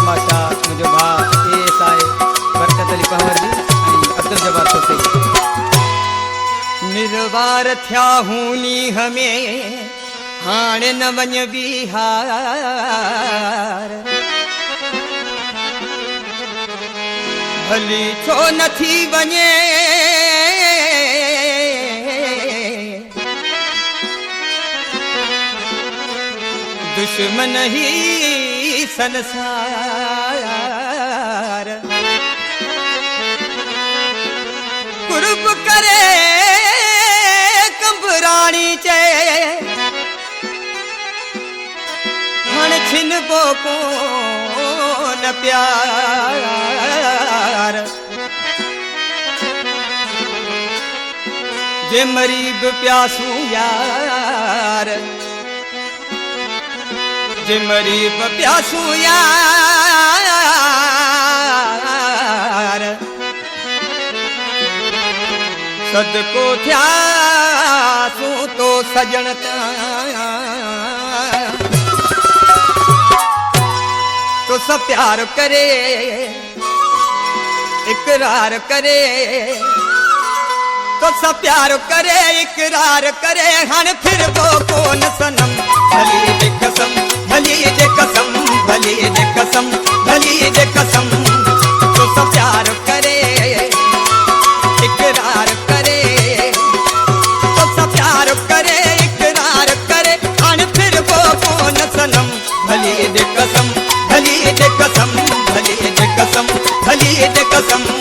तमाशा मुझो भा ASI बरकत अली पंवर जी अब्दुल जब्बार सोसे निर्वार थया हूनी हमें हाणे न वञ बिहार भली छो नथी वञे दुश्मन ही संसार कुर्ब करे कंबराणी चे हण छिन को न प्यार जे मरीब प्यासू यार जे मरीब प्यासू यार सदको थयासू तो सजन तो सब प्यार करे इकरार करे तो सब प्यार करे इकरार करे हन फिर वो कौन सनम भली जे कसम भली जे कसम भली जे कसम भली जे कसम तो सब प्यार करे इकरार करे तो सब प्यार करे इकरार करे हन फिर वो कौन सनम भली जे कसम भली जे कसम भली जे कसम भली जे कसम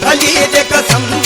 भली जे कसम